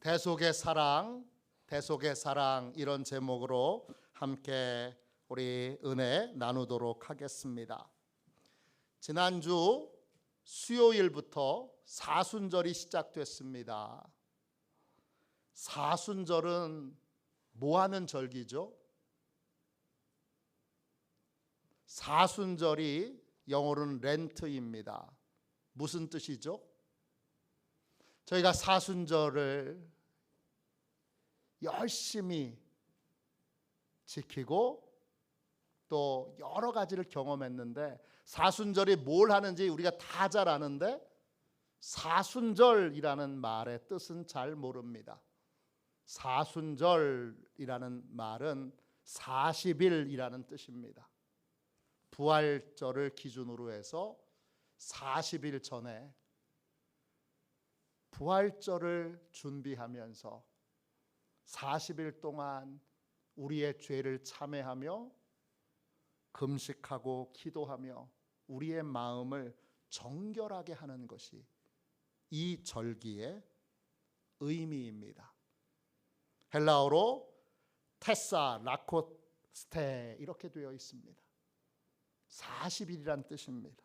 대속의 사랑, 대속의 사랑 이런 제목으로 함께 우리 은혜 나누도록 하겠습니다. 지난주 수요일부터 사순절이 시작됐습니다. 사순절은 뭐 하는 절기죠? 사순절이 영어로는 렌트입니다. 무슨 뜻이죠? 저희가 사순절을 열심히 지키고 또 여러 가지를 경험했는데, 사순절이 뭘 하는지 우리가 다 잘 아는데 사순절이라는 말의 뜻은 잘 모릅니다. 사순절이라는 말은 40일이라는 뜻입니다. 부활절을 기준으로 해서 40일 전에 부활절을 준비하면서 40일 동안 우리의 죄를 참회하며 금식하고 기도하며 우리의 마음을 정결하게 하는 것이 이 절기의 의미입니다. 헬라어로 테사 라코스테 이렇게 되어 있습니다. 40일이란 뜻입니다.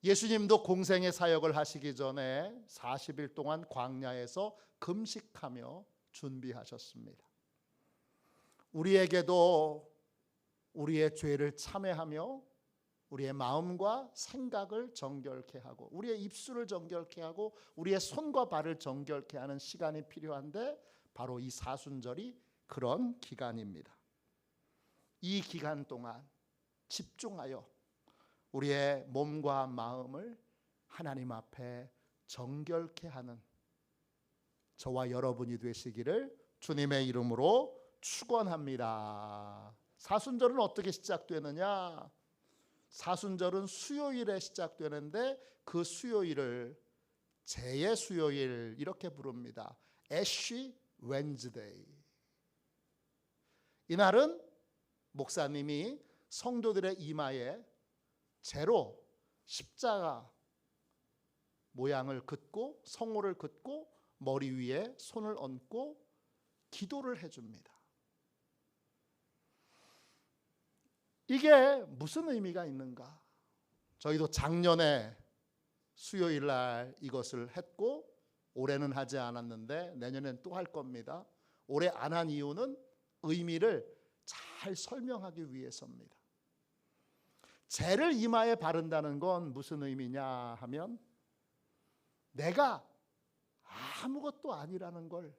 예수님도 공생의 사역을 하시기 전에 40일 동안 광야에서 금식하며 준비하셨습니다. 우리에게도 우리의 죄를 참회하며 우리의 마음과 생각을 정결케 하고 우리의 입술을 정결케 하고 우리의 손과 발을 정결케 하는 시간이 필요한데, 바로 이 사순절이 그런 기간입니다. 이 기간 동안 집중하여 우리의 몸과 마음을 하나님 앞에 정결케 하는 저와 여러분이 되시기를 주님의 이름으로 축원합니다. 사순절은 어떻게 시작되느냐? 사순절은 수요일에 시작되는데 그 수요일을 재의 수요일 이렇게 부릅니다. 애쉬 웬즈데이. 이날은 목사님이 성도들의 이마에 재로 십자가 모양을 긋고 성호를 긋고 머리 위에 손을 얹고 기도를 해줍니다. 이게 무슨 의미가 있는가? 저희도 작년에 수요일 날 이것을 했고 올해는 하지 않았는데 내년엔 또 할 겁니다. 올해 안 한 이유는 의미를 잘 설명하기 위해서입니다. 재를 이마에 바른다는 건 무슨 의미냐 하면, 내가 아무것도 아니라는 걸,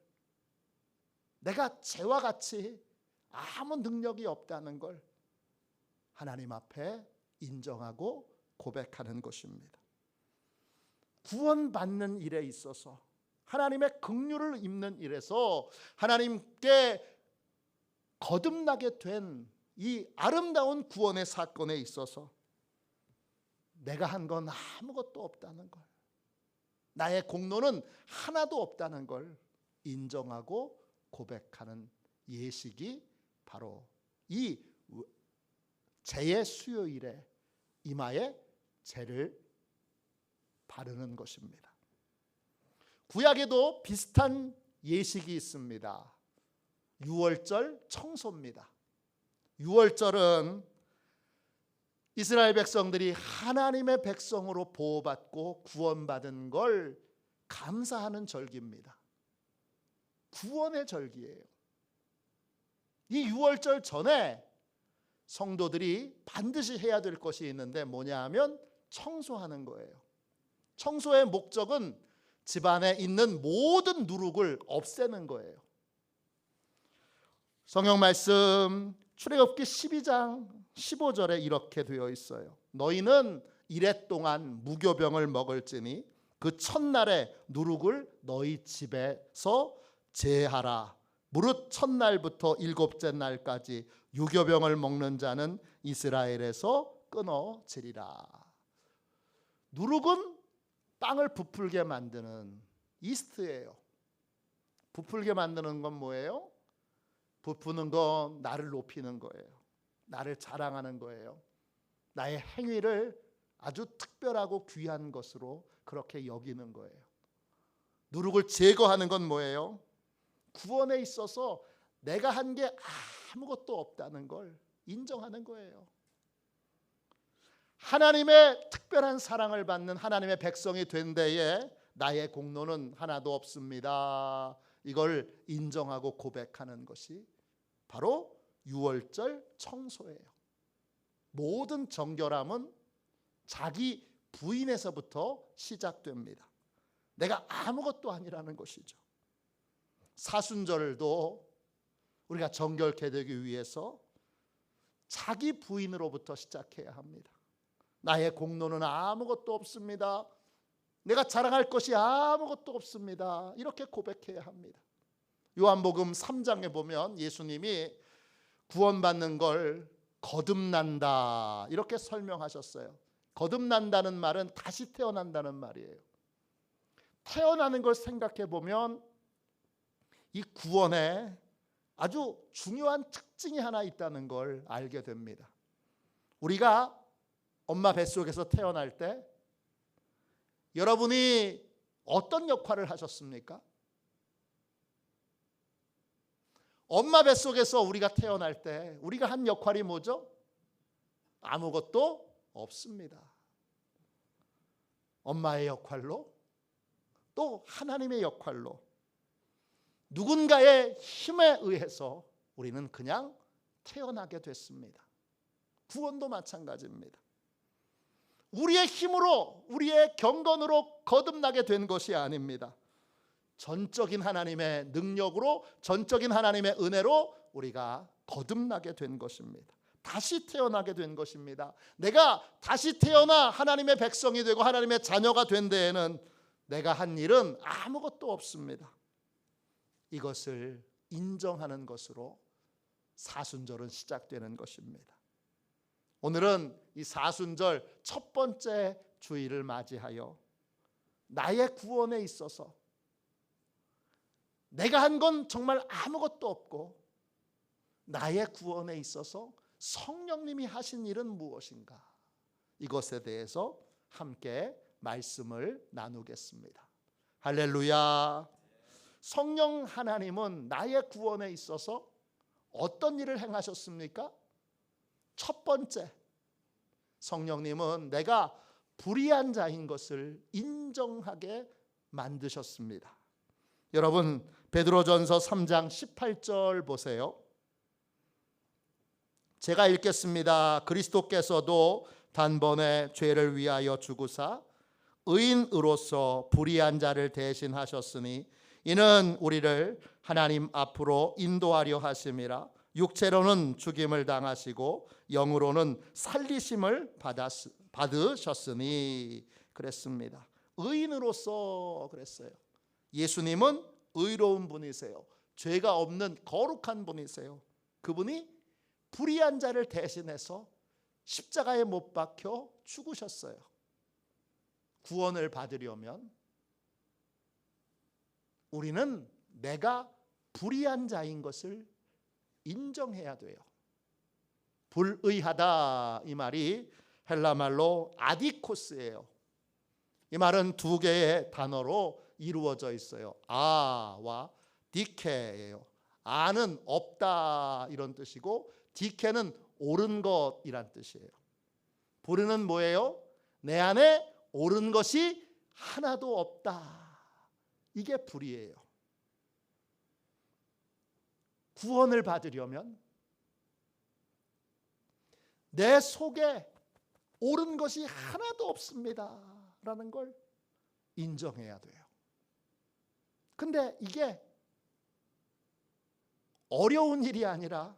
내가 재와 같이 아무 능력이 없다는 걸 하나님 앞에 인정하고 고백하는 것입니다. 구원받는 일에 있어서, 하나님의 긍휼을 입는 일에서 하나님께 거듭나게 된 이 아름다운 구원의 사건에 있어서 내가 한 건 아무것도 없다는 걸, 나의 공로는 하나도 없다는 걸 인정하고 고백하는 예식이 바로 이 재의 수요일에 이마에 재를 바르는 것입니다. 구약에도 비슷한 예식이 있습니다. 유월절 청소입니다. 유월절은 이스라엘 백성들이 하나님의 백성으로 보호받고 구원받은 걸 감사하는 절기입니다. 구원의 절기예요. 이 유월절 전에 성도들이 반드시 해야 될 것이 있는데 뭐냐 하면 청소하는 거예요. 청소의 목적은 집안에 있는 모든 누룩을 없애는 거예요. 성경 말씀 출애굽기 12장 15절에 이렇게 되어 있어요. 너희는 이레 동안 무교병을 먹을지니 그 첫날에 누룩을 너희 집에서 제하라. 무릇 첫날부터 일곱째 날까지 유교병을 먹는 자는 이스라엘에서 끊어지리라. 누룩은 땅을 부풀게 만드는 이스트예요. 부풀게 만드는 건 뭐예요? 부푸는 건 나를 높이는 거예요. 나를 자랑하는 거예요. 나의 행위를 아주 특별하고 귀한 것으로 그렇게 여기는 거예요. 누룩을 제거하는 건 뭐예요? 구원에 있어서 내가 한 게 아무것도 없다는 걸 인정하는 거예요. 하나님의 특별한 사랑을 받는 하나님의 백성이 된 데에 나의 공로는 하나도 없습니다. 이걸 인정하고 고백하는 것이 바로 유월절 청소예요. 모든 정결함은 자기 부인에서부터 시작됩니다. 내가 아무것도 아니라는 것이죠. 사순절도 우리가 정결케 되기 위해서 자기 부인으로부터 시작해야 합니다. 나의 공로는 아무것도 없습니다. 내가 자랑할 것이 아무것도 없습니다. 이렇게 고백해야 합니다. 요한복음 3장에 보면 예수님이 구원받는 걸 거듭난다 이렇게 설명하셨어요. 거듭난다는 말은 다시 태어난다는 말이에요. 태어나는 걸 생각해 보면 이 구원에 아주 중요한 특징이 하나 있다는 걸 알게 됩니다. 우리가 엄마 뱃속에서 태어날 때 여러분이 어떤 역할을 하셨습니까? 엄마 뱃속에서 우리가 태어날 때 우리가 한 역할이 뭐죠? 아무것도 없습니다. 엄마의 역할로 또 하나님의 역할로 누군가의 힘에 의해서 우리는 그냥 태어나게 됐습니다. 구원도 마찬가지입니다. 우리의 힘으로 우리의 경건으로 거듭나게 된 것이 아닙니다. 전적인 하나님의 능력으로 전적인 하나님의 은혜로 우리가 거듭나게 된 것입니다. 다시 태어나게 된 것입니다. 내가 다시 태어나 하나님의 백성이 되고 하나님의 자녀가 된 데에는 내가 한 일은 아무것도 없습니다. 이것을 인정하는 것으로 사순절은 시작되는 것입니다. 오늘은 이 사순절 첫 번째 주일을 맞이하여 나의 구원에 있어서 내가 한 건 정말 아무것도 없고 나의 구원에 있어서 성령님이 하신 일은 무엇인가? 이것에 대해서 함께 말씀을 나누겠습니다. 할렐루야. 성령 하나님은 나의 구원에 있어서 어떤 일을 행하셨습니까? 첫 번째, 성령님은 내가 불의한 자인 것을 인정하게 만드셨습니다. 여러분 베드로전서 3장 18절 보세요. 제가 읽겠습니다. 그리스도께서도 단번에 죄를 위하여 죽으사 의인으로서 불의한 자를 대신하셨으니 이는 우리를 하나님 앞으로 인도하려 하심이라. 육체로는 죽임을 당하시고 영으로는 살리심을 받으셨으니 그랬습니다. 의인으로서 그랬어요. 예수님은 의로운 분이세요. 죄가 없는 거룩한 분이세요. 그분이 불의한 자를 대신해서 십자가에 못 박혀 죽으셨어요. 구원을 받으려면 우리는 내가 불의한 자인 것을 인정해야 돼요. 불의하다 이 말이 헬라 말로 아디코스예요. 이 말은 두 개의 단어로 이루어져 있어요. 아와 디케예요. 아는 없다 이런 뜻이고 디케는 옳은 것이란 뜻이에요. 불의는 뭐예요? 내 안에 옳은 것이 하나도 없다. 이게 불의예요. 구원을 받으려면 내 속에 옳은 것이 하나도 없습니다 라는 걸 인정해야 돼요. 근데 이게 어려운 일이 아니라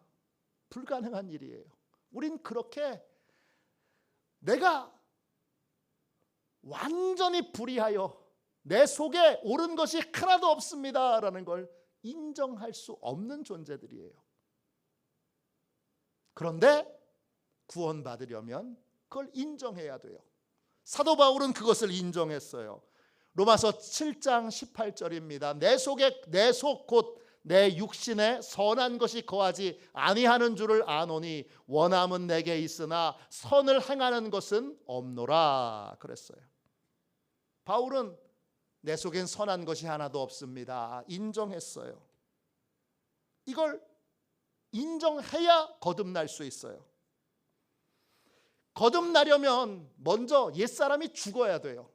불가능한 일이에요. 우린 그렇게 내가 완전히 불의하여 내 속에 옳은 것이 하나도 없습니다 라는 걸 인정할 수 없는 존재들이에요. 그런데 구원받으려면 그걸 인정해야 돼요. 사도 바울은 그것을 인정했어요. 로마서 7장 18절입니다. 내 속에 내 속 곧 내 육신에 선한 것이 거하지 아니하는 줄을 아노니 원함은 내게 있으나 선을 행하는 것은 없노라 그랬어요. 바울은 내 속엔 선한 것이 하나도 없습니다. 인정했어요. 이걸 인정해야 거듭날 수 있어요. 거듭나려면 먼저 옛사람이 죽어야 돼요.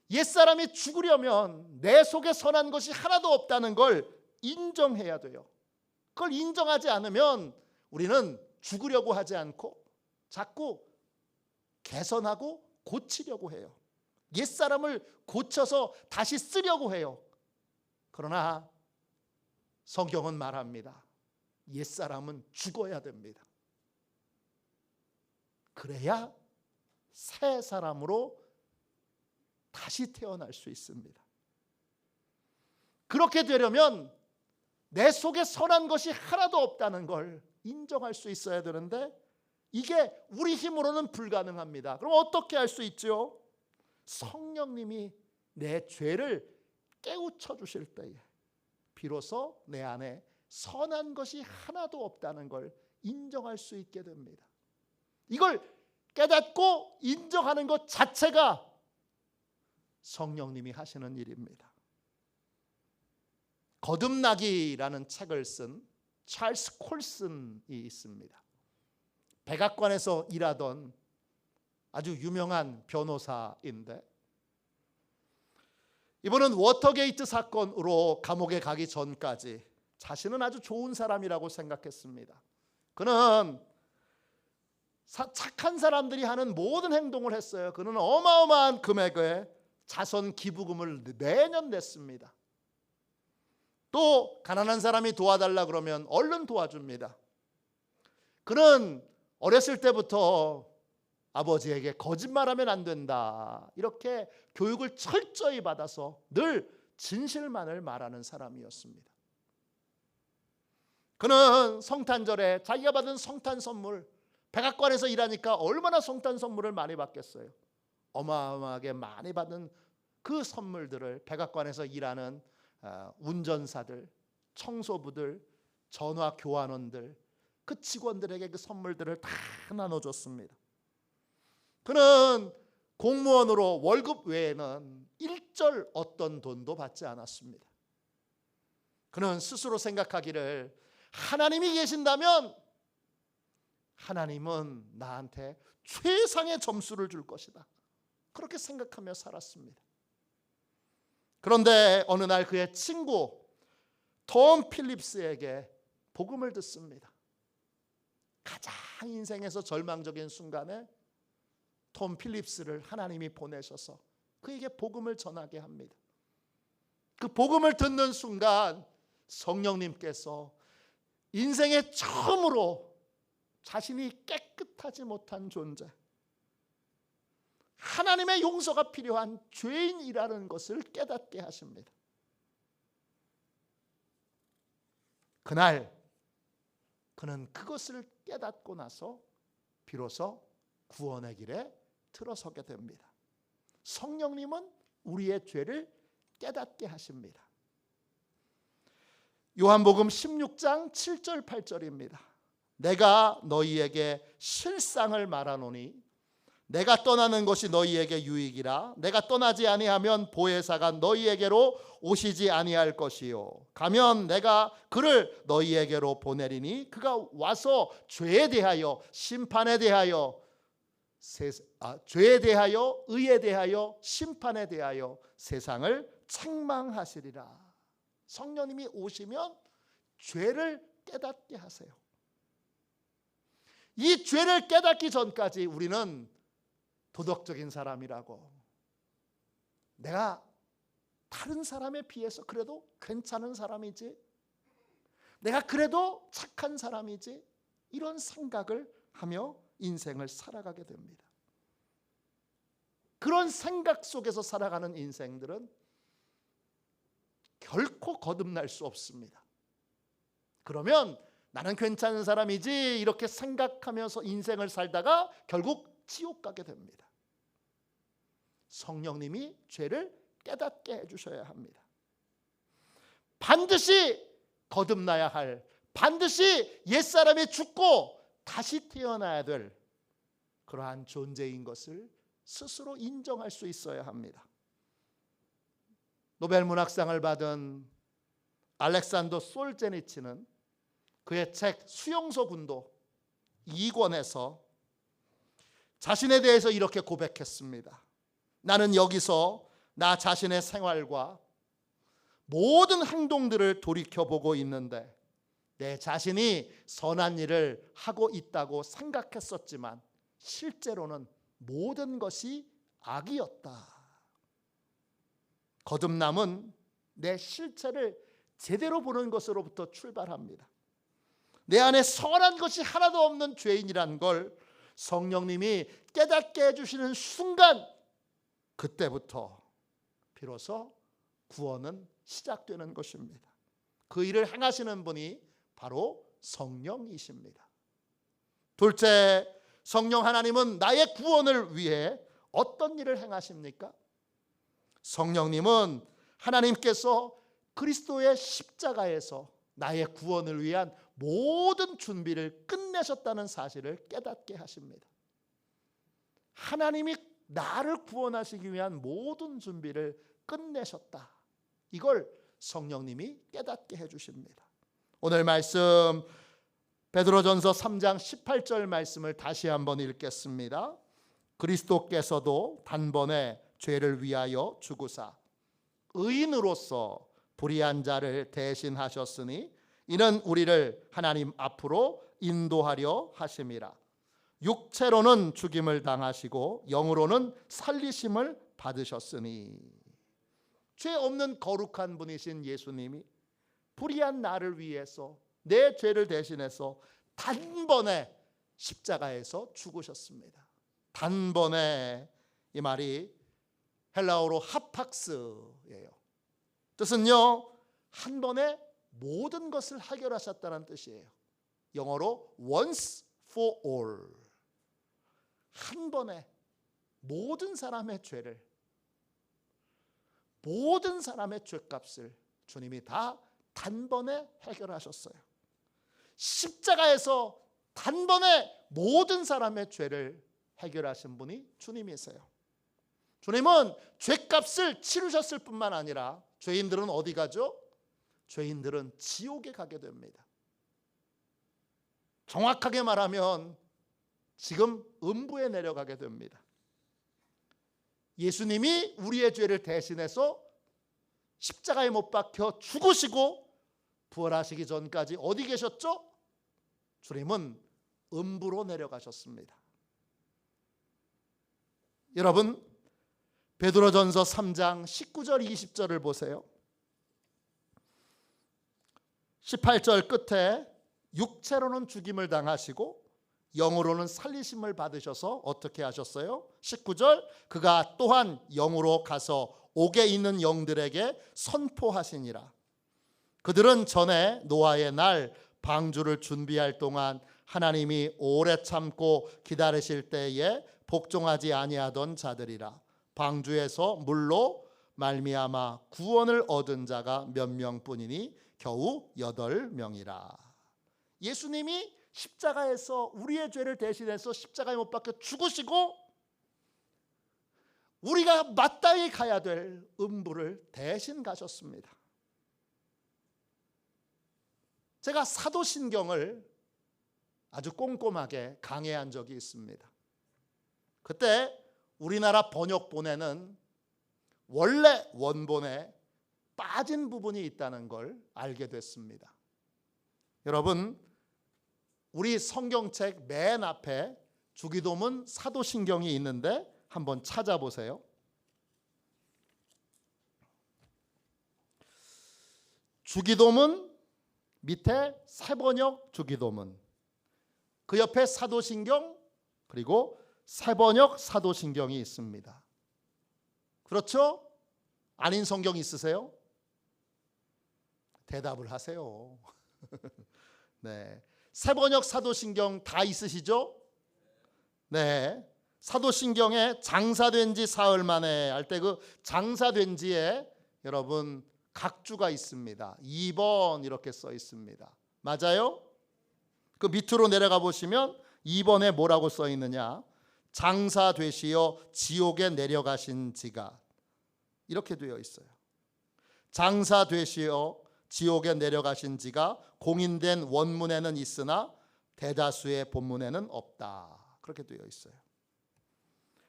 옛사람이 죽으려면 내 속에 선한 것이 하나도 없다는 걸 인정해야 돼요. 그걸 인정하지 않으면 우리는 죽으려고 하지 않고 자꾸 개선하고 고치려고 해요. 옛사람을 고쳐서 다시 쓰려고 해요. 그러나 성경은 말합니다. 옛사람은 죽어야 됩니다. 그래야 새 사람으로 다시 태어날 수 있습니다. 그렇게 되려면 내 속에 선한 것이 하나도 없다는 걸 인정할 수 있어야 되는데 이게 우리 힘으로는 불가능합니다. 그럼 어떻게 할 수 있죠? 성령님이 내 죄를 깨우쳐 주실 때에 비로소 내 안에 선한 것이 하나도 없다는 걸 인정할 수 있게 됩니다. 이걸 깨닫고 인정하는 것 자체가 성령님이 하시는 일입니다. 거듭나기라는 책을 쓴 찰스 콜슨이 있습니다. 백악관에서 일하던 아주 유명한 변호사인데 이번은 워터게이트 사건으로 감옥에 가기 전까지 자신은 아주 좋은 사람이라고 생각했습니다. 그는 착한 사람들이 하는 모든 행동을 했어요. 그는 어마어마한 금액의 자선 기부금을 매년 냈습니다. 또 가난한 사람이 도와달라 그러면 얼른 도와줍니다. 그는 어렸을 때부터 아버지에게 거짓말하면 안 된다 이렇게 교육을 철저히 받아서 늘 진실만을 말하는 사람이었습니다. 그는 성탄절에 자기가 받은 성탄 선물, 백악관에서 일하니까 얼마나 성탄 선물을 많이 받겠어요. 어마어마하게 많이 받은 그 선물들을 백악관에서 일하는 운전사들, 청소부들, 전화 교환원들, 그 직원들에게 그 선물들을 다 나눠줬습니다. 그는 공무원으로 월급 외에는 일절 어떤 돈도 받지 않았습니다. 그는 스스로 생각하기를 하나님이 계신다면 하나님은 나한테 최상의 점수를 줄 것이다. 그렇게 생각하며 살았습니다. 그런데 어느 날 그의 친구 톰 필립스에게 복음을 듣습니다. 가장 인생에서 절망적인 순간에 톰 필립스를 하나님이 보내셔서 그에게 복음을 전하게 합니다. 그 복음을 듣는 순간 성령님께서 인생에 처음으로 자신이 깨끗하지 못한 존재, 하나님의 용서가 필요한 죄인이라는 것을 깨닫게 하십니다. 그날 그는 그것을 깨닫고 나서 비로소 구원의 길에 들어서게 됩니다. 성령님은 우리의 죄를 깨닫게 하십니다. 요한복음 16장 7절 8절입니다. 내가 너희에게 실상을 말하노니 내가 떠나는 것이 너희에게 유익이라. 내가 떠나지 아니하면 보혜사가 너희에게로 오시지 아니할 것이요 가면 내가 그를 너희에게로 보내리니 그가 와서 죄에 대하여 심판에 대하여 죄에 대하여 의에 대하여 심판에 대하여 세상을 책망하시리라. 성령님이 오시면 죄를 깨닫게 하세요. 이 죄를 깨닫기 전까지 우리는 도덕적인 사람이라고, 내가 다른 사람에 비해서 그래도 괜찮은 사람이지, 내가 그래도 착한 사람이지, 이런 생각을 하며 인생을 살아가게 됩니다. 그런 생각 속에서 살아가는 인생들은 결코 거듭날 수 없습니다. 그러면 나는 괜찮은 사람이지 이렇게 생각하면서 인생을 살다가 결국 지옥 가게 됩니다. 성령님이 죄를 깨닫게 해주셔야 합니다. 반드시 거듭나야 할, 반드시 옛사람이 죽고 다시 태어나야 될 그러한 존재인 것을 스스로 인정할 수 있어야 합니다. 노벨 문학상을 받은 알렉산더 솔제니치는 그의 책 수용소 군도 2권에서 자신에 대해서 이렇게 고백했습니다. 나는 여기서 나 자신의 생활과 모든 행동들을 돌이켜보고 있는데 내 자신이 선한 일을 하고 있다고 생각했었지만 실제로는 모든 것이 악이었다. 거듭남은 내 실체를 제대로 보는 것으로부터 출발합니다. 내 안에 선한 것이 하나도 없는 죄인이란 걸 성령님이 깨닫게 해주시는 순간, 그때부터 비로소 구원은 시작되는 것입니다. 그 일을 행하시는 분이 바로 성령이십니다. 둘째, 성령 하나님은 나의 구원을 위해 어떤 일을 행하십니까? 성령님은 하나님께서 그리스도의 십자가에서 나의 구원을 위한 모든 준비를 끝내셨다는 사실을 깨닫게 하십니다. 하나님이 나를 구원하시기 위한 모든 준비를 끝내셨다. 이걸 성령님이 깨닫게 해주십니다. 오늘 말씀 베드로전서 3장 18절 말씀을 다시 한번 읽겠습니다. 그리스도께서도 단번에 죄를 위하여 죽으사 의인으로서 불의한 자를 대신하셨으니 이는 우리를 하나님 앞으로 인도하려 하심이라. 육체로는 죽임을 당하시고 영으로는 살리심을 받으셨으니. 죄 없는 거룩한 분이신 예수님이 불의한 나를 위해서 내 죄를 대신해서 단번에 십자가에서 죽으셨습니다. 단번에, 이 말이 헬라어로 하팍스예요. 뜻은요, 한 번에 모든 것을 해결하셨다는 뜻이에요. 영어로 once for all. 한 번에 모든 사람의 죄를, 모든 사람의 죄값을 주님이 다 단번에 해결하셨어요. 십자가에서 단번에 모든 사람의 죄를 해결하신 분이 주님이세요. 주님은 죄값을 치르셨을 뿐만 아니라 죄인들은 어디 가죠? 죄인들은 지옥에 가게 됩니다. 정확하게 말하면 지금 음부에 내려가게 됩니다. 예수님이 우리의 죄를 대신해서 십자가에 못 박혀 죽으시고 부활하시기 전까지 어디 계셨죠? 주님은 음부로 내려가셨습니다. 여러분, 베드로전서 3장 19절 20절을 보세요. 18절 끝에 육체로는 죽임을 당하시고 영으로는 살리심을 받으셔서 어떻게 하셨어요? 19절, 그가 또한 영으로 가서 옥에 있는 영들에게 선포하시니라. 그들은 전에 노아의 날 방주를 준비할 동안 하나님이 오래 참고 기다리실 때에 복종하지 아니하던 자들이라. 방주에서 물로 말미암아 구원을 얻은 자가 몇 명뿐이니 겨우 8명이라. 예수님이 십자가에서 우리의 죄를 대신해서 십자가에 못 박혀 죽으시고 우리가 마땅히 가야 될 음부를 대신 가셨습니다. 제가 사도신경을 아주 꼼꼼하게 강해한 적이 있습니다. 그때 우리나라 번역본에는 원래 원본에 빠진 부분이 있다는 걸 알게 됐습니다. 여러분, 우리 성경책 맨 앞에 주기도문 사도신경이 있는데 한번 찾아보세요. 주기도문 밑에 새번역 주기도문, 그 옆에 사도신경, 그리고 새번역 사도신경이 있습니다. 그렇죠? 아닌 성경 있으세요? 대답을 하세요. 네, 새번역 사도신경 다 있으시죠? 네, 사도신경에 장사된 지 사흘 만에 할 때 그 장사된 지에 여러분 각주가 있습니다. 2번 이렇게 써 있습니다. 맞아요? 그 밑으로 내려가 보시면 2번에 뭐라고 써 있느냐? 장사되시어 지옥에 내려가신 지가, 이렇게 되어 있어요. 장사 되시어 지옥에 내려가신 지가 공인된 원문에는 있으나 대다수의 본문에는 없다. 그렇게 되어 있어요.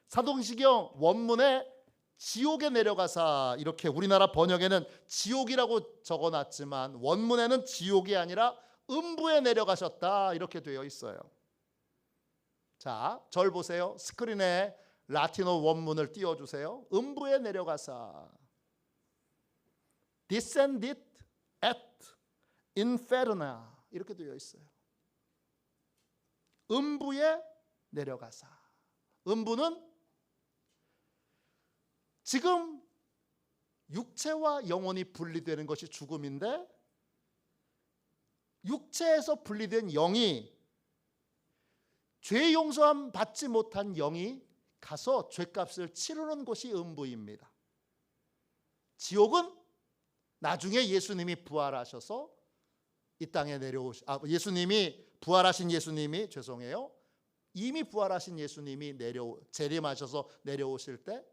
사도행시경 원문에 지옥에 내려가사, 이렇게 우리나라 번역에는 지옥이라고 적어놨지만 원문에는 지옥이 아니라 음부에 내려가셨다 이렇게 되어 있어요. 자, 절 보세요. 스크린에 라틴어 원문을 띄워주세요. 음부에 내려가사, descended at inferna 이렇게 되어 있어요. 음부에 내려가사. 음부는 지금 육체와 영혼이 분리되는 것이 죽음인데, 육체에서 분리된 영이, 죄 용서함 받지 못한 영이 가서 죄값을 치르는 곳이 음부입니다. 지옥은 나중에 예수님이 부활하셔서 이 땅에 부활하신 예수님이 이미 부활하신 예수님이 재림하셔서 내려오실 때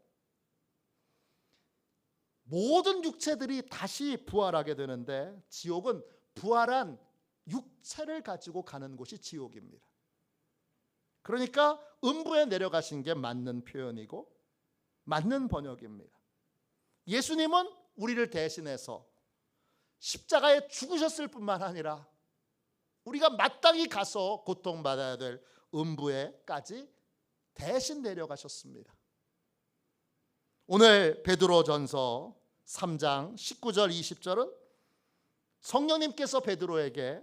모든 육체들이 다시 부활하게 되는데, 지옥은 부활한 육체를 가지고 가는 곳이 지옥입니다. 그러니까 음부에 내려가신 게 맞는 표현이고 맞는 번역입니다. 예수님은 우리를 대신해서 십자가에 죽으셨을 뿐만 아니라 우리가 마땅히 가서 고통받아야 될 음부에까지 대신 내려가셨습니다. 오늘 베드로전서 3장 19절 20절은 성령님께서 베드로에게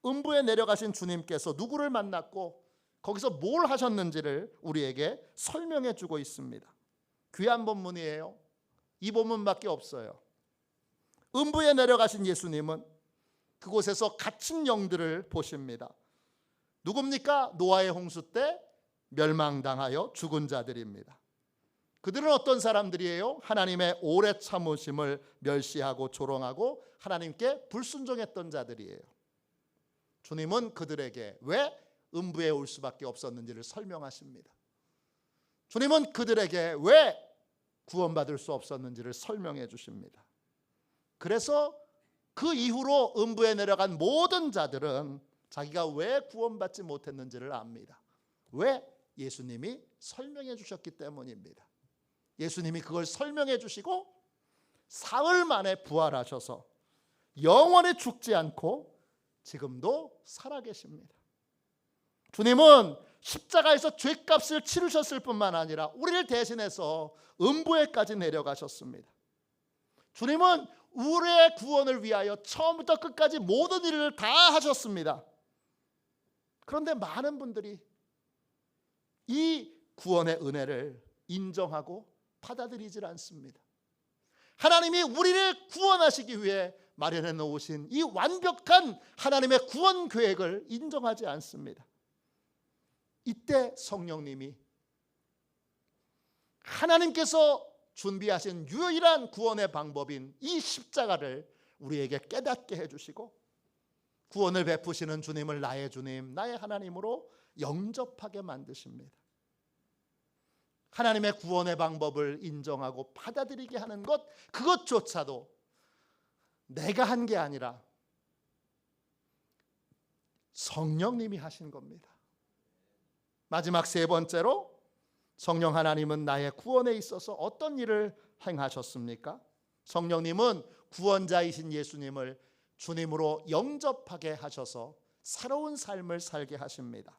음부에 내려가신 주님께서 누구를 만났고 거기서 뭘 하셨는지를 우리에게 설명해 주고 있습니다. 귀한 본문이에요. 이 본문밖에 없어요. 음부에 내려가신 예수님은 그곳에서 갇힌 영들을 보십니다. 누굽니까? 노아의 홍수 때 멸망당하여 죽은 자들입니다. 그들은 어떤 사람들이에요? 하나님의 오래 참으심을 멸시하고 조롱하고 하나님께 불순종했던 자들이에요. 주님은 그들에게 왜 음부에 올 수밖에 없었는지를 설명하십니다. 주님은 그들에게 왜 구원받을 수 없었는지를 설명해 주십니다. 그래서 그 이후로 음부에 내려간 모든 자들은 자기가 왜 구원받지 못했는지를 압니다. 왜? 예수님이 설명해 주셨기 때문입니다. 예수님이 그걸 설명해 주시고 사흘 만에 부활하셔서 영원히 죽지 않고 지금도 살아계십니다. 주님은 십자가에서 죄값을 치르셨을 뿐만 아니라 우리를 대신해서 음부에까지 내려가셨습니다. 주님은 우리의 구원을 위하여 처음부터 끝까지 모든 일을 다 하셨습니다. 그런데 많은 분들이 이 구원의 은혜를 인정하고 받아들이질 않습니다. 하나님이 우리를 구원하시기 위해 마련해 놓으신 이 완벽한 하나님의 구원 계획을 인정하지 않습니다. 이때 성령님이 하나님께서 준비하신 유일한 구원의 방법인 이 십자가를 우리에게 깨닫게 해주시고 구원을 베푸시는 주님을 나의 주님, 나의 하나님으로 영접하게 만드십니다. 하나님의 구원의 방법을 인정하고 받아들이게 하는 것, 그것조차도 내가 한 게 아니라 성령님이 하신 겁니다. 마지막 세 번째로 성령 하나님은 나의 구원에 있어서 어떤 일을 행하셨습니까? 성령님은 구원자이신 예수님을 주님으로 영접하게 하셔서 새로운 삶을 살게 하십니다.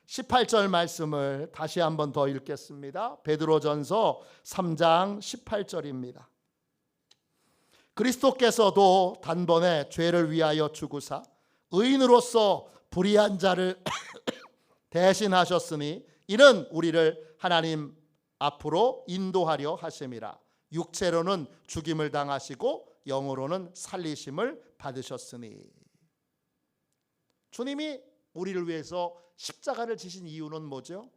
18절 말씀을 다시 한번 더 읽겠습니다. 베드로전서 3장 18절입니다. 그리스도께서도 단번에 죄를 위하여 죽으사 의인으로서 불의한 자를 대신하셨으니 이는 우리를 하나님 앞으로 인도하려 하심이라. 육체로는 죽임을 당하시고 영으로는 살리심을 받으셨으니. 주님이 우리를 위해서 십자가를 지신 이유는 뭐죠?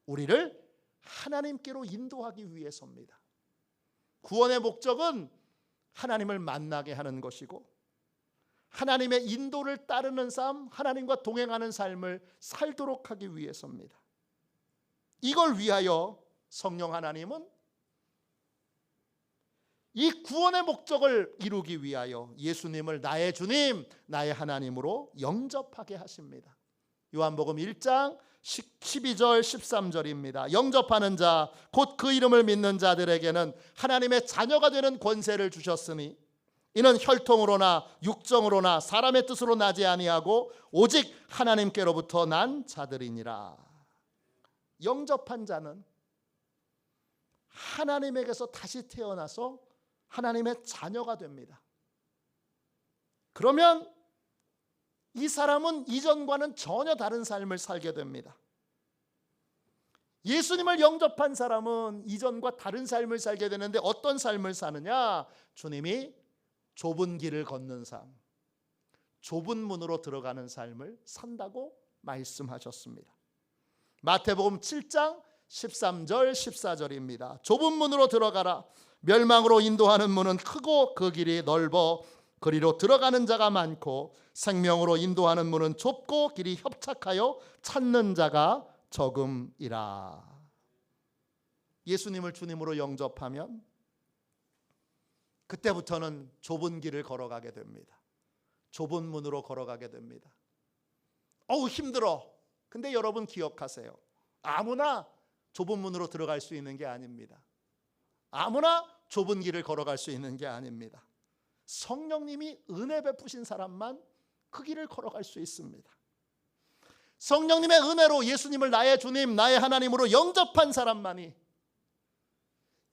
우리를 하나님께로 인도하기 위해서입니다. 구원의 목적은 하나님을 만나게 하는 것이고 하나님의 인도를 따르는 삶, 하나님과 동행하는 삶을 살도록 하기 위해서입니다. 이걸 위하여 성령 하나님은 이 구원의 목적을 이루기 위하여 예수님을 나의 주님, 나의 하나님으로 영접하게 하십니다. 요한복음 1장 12절 13절입니다. 영접하는 자, 곧 그 이름을 믿는 자들에게는 하나님의 자녀가 되는 권세를 주셨으니 이는 혈통으로나 육정으로나 사람의 뜻으로 나지 아니하고 오직 하나님께로부터 난 자들이니라. 영접한 자는 하나님에게서 다시 태어나서 하나님의 자녀가 됩니다. 그러면 이 사람은 이전과는 전혀 다른 삶을 살게 됩니다. 예수님을 영접한 사람은 이전과 다른 삶을 살게 되는데 어떤 삶을 사느냐? 주님이 좁은 길을 걷는 삶, 좁은 문으로 들어가는 삶을 산다고 말씀하셨습니다. 마태복음 7장 13절 14절입니다. 좁은 문으로 들어가라. 멸망으로 인도하는 문은 크고 그 길이 넓어 그리로 들어가는 자가 많고 생명으로 인도하는 문은 좁고 길이 협착하여 찾는 자가 적음이라. 예수님을 주님으로 영접하면 그때부터는 좁은 길을 걸어가게 됩니다. 좁은 문으로 걸어가게 됩니다. 어우 힘들어. 근데 여러분 기억하세요. 아무나 좁은 문으로 들어갈 수 있는 게 아닙니다. 아무나 좁은 길을 걸어갈 수 있는 게 아닙니다. 성령님이 은혜 베푸신 사람만 그 길을 걸어갈 수 있습니다. 성령님의 은혜로 예수님을 나의 주님, 나의 하나님으로 영접한 사람만이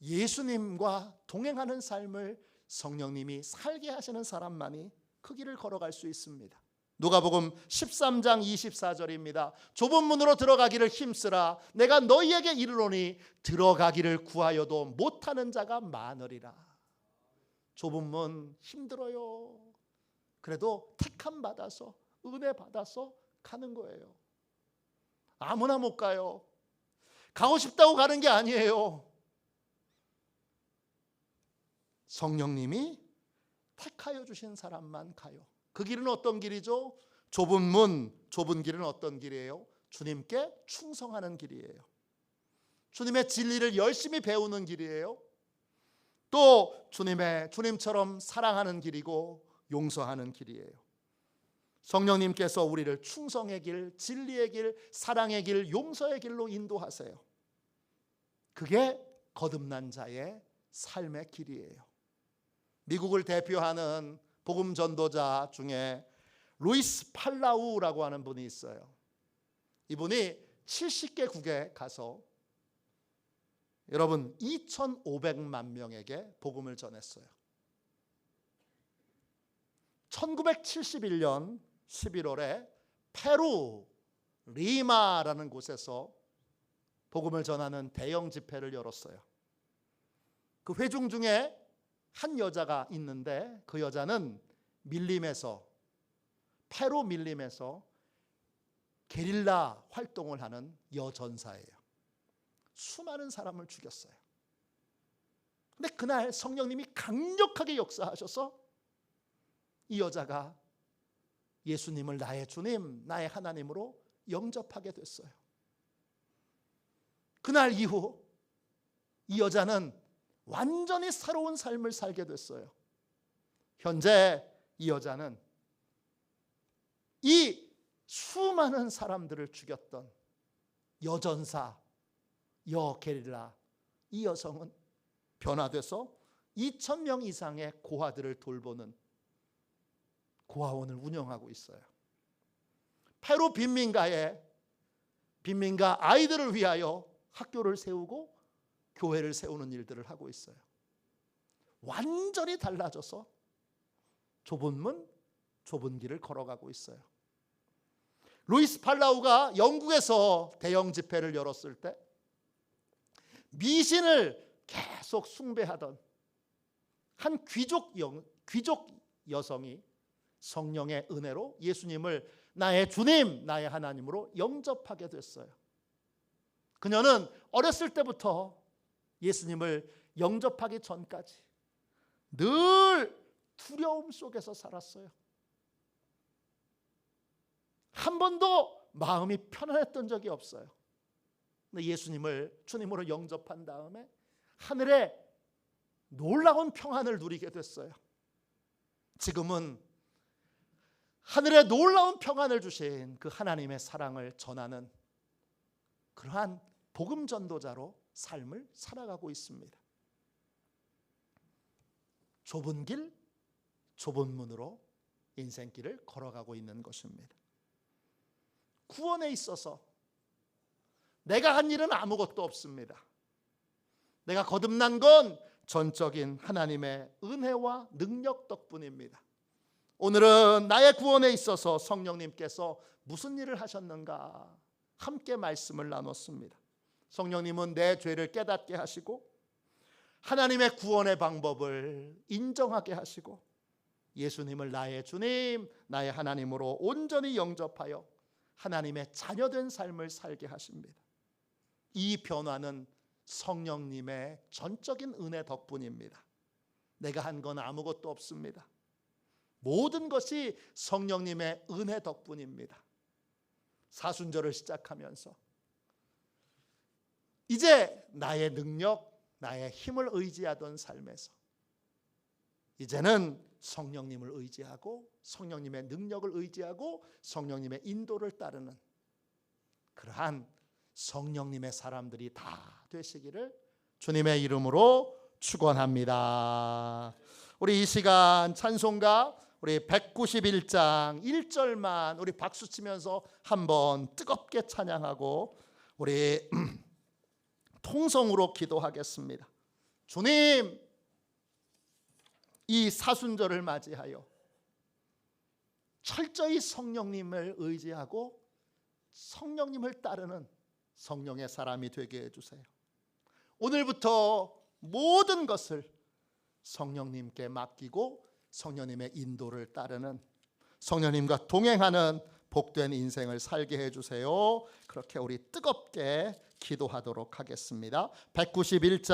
예수님과 동행하는 삶을 성령님이 살게 하시는 사람만이 그 길을 걸어갈 수 있습니다. 누가복음 13장 24절입니다. 좁은 문으로 들어가기를 힘쓰라. 내가 너희에게 이르노니 들어가기를 구하여도 못하는 자가 많으리라. 좁은 문 힘들어요. 그래도 택함 받아서 은혜 받아서 가는 거예요. 아무나 못 가요. 가고 싶다고 가는 게 아니에요. 성령님이 택하여 주신 사람만 가요. 그 길은 어떤 길이죠? 좁은 문, 좁은 길은 어떤 길이에요? 주님께 충성하는 길이에요. 주님의 진리를 열심히 배우는 길이에요. 또 주님처럼 사랑하는 길이고 용서하는 길이에요. 성령님께서 우리를 충성의 길, 진리의 길, 사랑의 길, 용서의 길로 인도하세요. 그게 거듭난 자의 삶의 길이에요. 미국을 대표하는 복음 전도자 중에 루이스 팔라우라고 하는 분이 있어요. 이분이 70개국에 가서 여러분 2,500만 명에게 복음을 전했어요. 1971년 11월에 페루 리마라는 곳에서 복음을 전하는 대형 집회를 열었어요. 그 회중 중에 한 여자가 있는데 그 여자는 페루 밀림에서 게릴라 활동을 하는 여전사예요. 수많은 사람을 죽였어요. 근데 그날 성령님이 강력하게 역사하셔서 이 여자가 예수님을 나의 주님, 나의 하나님으로 영접하게 됐어요. 그날 이후 이 여자는 완전히 새로운 삶을 살게 됐어요. 현재 이 여자는 이 수많은 사람들을 죽였던 여전사, 여게릴라, 이 여성은 변화돼서 2,000명 이상의 고아들을 돌보는 고아원을 운영하고 있어요. 페루 빈민가 아이들을 위하여 학교를 세우고 교회를 세우는 일들을 하고 있어요. 완전히 달라져서 좁은 문, 좁은 길을 걸어가고 있어요. 루이스 팔라우가 영국에서 대형 집회를 열었을 때 미신을 계속 숭배하던 한 귀족 여성이 성령의 은혜로 예수님을 나의 주님, 나의 하나님으로 영접하게 됐어요. 그녀는 어렸을 때부터 예수님을 영접하기 전까지 늘 두려움 속에서 살았어요. 한 번도 마음이 편안했던 적이 없어요. 근데 예수님을 주님으로 영접한 다음에 하늘에 놀라운 평안을 누리게 됐어요. 지금은 하늘에 놀라운 평안을 주신 그 하나님의 사랑을 전하는 그러한 복음 전도자로 삶을 살아가고 있습니다. 좁은 길, 좁은 문으로 인생길을 걸어가고 있는 것입니다. 구원에 있어서 내가 한 일은 아무것도 없습니다. 내가 거듭난 건 전적인 하나님의 은혜와 능력 덕분입니다. 오늘은 나의 구원에 있어서 성령님께서 무슨 일을 하셨는가 함께 말씀을 나눴습니다. 성령님은 내 죄를 깨닫게 하시고 하나님의 구원의 방법을 인정하게 하시고 예수님을 나의 주님, 나의 하나님으로 온전히 영접하여 하나님의 자녀된 삶을 살게 하십니다. 이 변화는 성령님의 전적인 은혜 덕분입니다. 내가 한 건 아무것도 없습니다. 모든 것이 성령님의 은혜 덕분입니다. 사순절을 시작하면서 이제 나의 능력, 나의 힘을 의지하던 삶에서 이제는 성령님을 의지하고 성령님의 능력을 의지하고 성령님의 인도를 따르는 그러한 성령님의 사람들이 다 되시기를 주님의 이름으로 축원합니다. 우리 이 시간 찬송가 우리 191장 1절만 우리 박수 치면서 한번 뜨겁게 찬양하고 우리 통성으로 기도하겠습니다. 주님, 이 사순절을 맞이하여 철저히 성령님을 의지하고 성령님을 따르는 성령의 사람이 되게 해주세요. 오늘부터 모든 것을 성령님께 맡기고 성령님의 인도를 따르는 성령님과 동행하는 복된 인생을 살게 해주세요. 그렇게 우리 뜨겁게 기도하도록 하겠습니다. 191장